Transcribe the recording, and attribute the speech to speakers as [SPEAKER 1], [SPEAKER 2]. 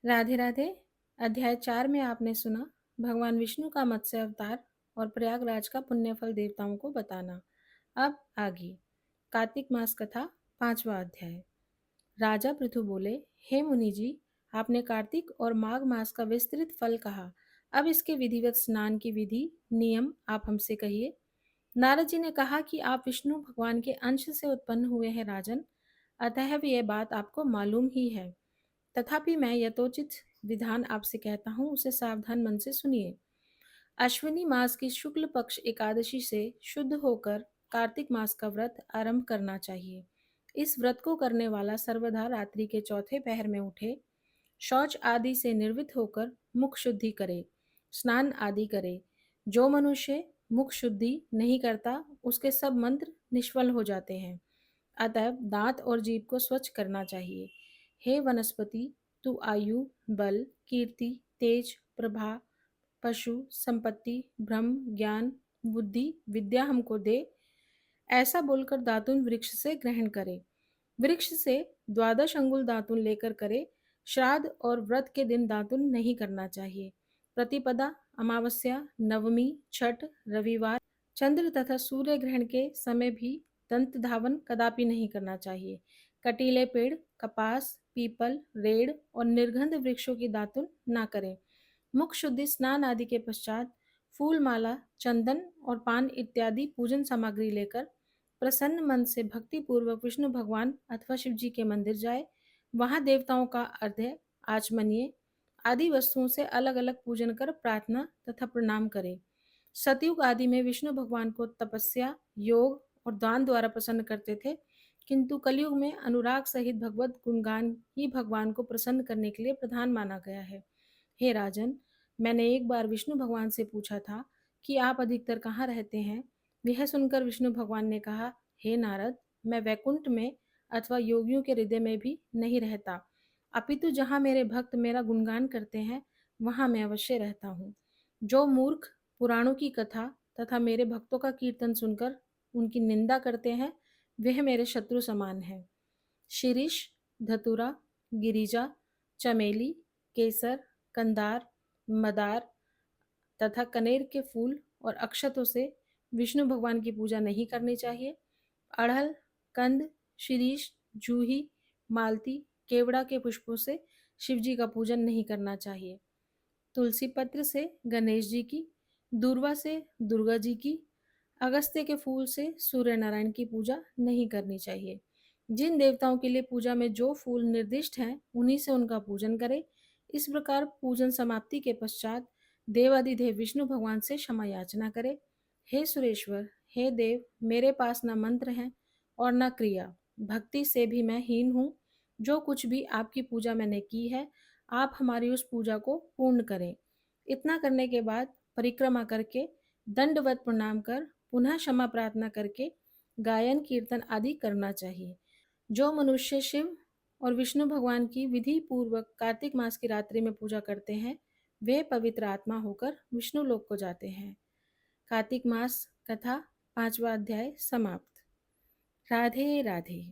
[SPEAKER 1] राधे राधे। अध्याय 4 में आपने सुना भगवान विष्णु का मत्स्य अवतार और प्रयागराज का पुण्यफल देवताओं को बताना। अब आगे कार्तिक मास कथा 5वां अध्याय। राजा पृथु बोले, हे मुनि जी, आपने कार्तिक और माघ मास का विस्तृत फल कहा। अब इसके विधिवत स्नान की विधि नियम आप हमसे कहिए। नारद जी ने कहा कि आप विष्णु भगवान के अंश से उत्पन्न हुए हैं राजन, अतः यह बात आपको मालूम ही है। तथापि मैं यथोचित विधान आपसे कहता हूँ, उसे सावधान मन से सुनिए। अश्विनी मास की शुक्ल पक्ष एकादशी से शुद्ध होकर कार्तिक मास का व्रत आरंभ करना चाहिए। इस व्रत को करने वाला सर्वदा रात्रि के चौथे पहर में उठे, शौच आदि से निर्वित होकर मुख शुद्धि करे, स्नान आदि करे। जो मनुष्य मुख शुद्धि नहीं करता, उसके सब मंत्र निष्फल हो जाते हैं। अतः दांत और जीभ को स्वच्छ करना चाहिए। हे वनस्पति, तू आयु, बल, कीर्ति, तेज, प्रभा, पशु, संपत्ति, ब्रह्म, ज्ञान, बुद्धि, विद्या हमको दे। ऐसा बोलकर दातुन वृक्ष से ग्रहण करे। वृक्ष से 12 अंगुल दातुन लेकर करे। श्राद्ध और व्रत के दिन दातुन नहीं करना चाहिए। प्रतिपदा, अमावस्या, नवमी, छठ, रविवार, चंद्र तथा सूर्य ग्रहण के समय भी दंत धावन कदापि नहीं करना चाहिए। कटीले पेड़, कपास, पीपल, रेड़ और निर्गंध वृक्षों की दातुन ना करें। मुख शुद्धि स्नान आदि के पश्चात फूल माला, चंदन और पान इत्यादि पूजन सामग्री लेकर प्रसन्न मन से भक्ति पूर्वक विष्णु भगवान अथवा शिव जी के मंदिर जाए। वहां देवताओं का अर्घ्य, आचमनीय आदि वस्तुओं से अलग अलग पूजन कर प्रार्थना तथा प्रणाम करे। सतयुग आदि में विष्णु भगवान को तपस्या, योग और दान द्वारा प्रसन्न करते थे, किंतु कलयुग में अनुराग सहित भगवत गुणगान ही भगवान को प्रसन्न करने के लिए प्रधान माना गया है। हे राजन, मैंने एक बार विष्णु भगवान से पूछा था कि आप अधिकतर कहाँ रहते हैं। यह सुनकर विष्णु भगवान ने कहा, हे नारद, मैं वैकुंठ में अथवा योगियों के हृदय में भी नहीं रहता, अपितु जहाँ मेरे भक्त मेरा गुणगान करते हैं वहां मैं अवश्य रहता हूँ। जो मूर्ख पुराणों की कथा तथा मेरे भक्तों का कीर्तन सुनकर उनकी निंदा करते हैं, वह मेरे शत्रु समान है। शिरीष, धतुरा, गिरिजा, चमेली, केसर, कंदार, मदार तथा कनेर के फूल और अक्षतों से विष्णु भगवान की पूजा नहीं करनी चाहिए। अड़हल, कंद, शिरीष, जूही, मालती, केवड़ा के पुष्पों से शिव जी का पूजन नहीं करना चाहिए। तुलसी पत्र से गणेश जी की, दूर्वा से दुर्गा जी की, अगस्त्य के फूल से सूर्य नारायण की पूजा नहीं करनी चाहिए। जिन देवताओं के लिए पूजा में जो फूल निर्दिष्ट हैं, उन्हीं से उनका पूजन करें। इस प्रकार पूजन समाप्ति के पश्चात देवाधिदेव विष्णु भगवान से क्षमा याचना करें। हे सुरेश्वर, हे देव, मेरे पास न मंत्र है और न क्रिया, भक्ति से भी मैं हीन हूँ। जो कुछ भी आपकी पूजा मैंने की है, आप हमारी उस पूजा को पूर्ण करें। इतना करने के बाद परिक्रमा करके दंडवत प्रणाम कर पुनः क्षमा प्रार्थना करके गायन कीर्तन आदि करना चाहिए। जो मनुष्य शिव और विष्णु भगवान की विधि पूर्वक कार्तिक मास की रात्रि में पूजा करते हैं, वे पवित्र आत्मा होकर विष्णु लोक को जाते हैं। कार्तिक मास कथा 5वां अध्याय समाप्त। राधे राधे।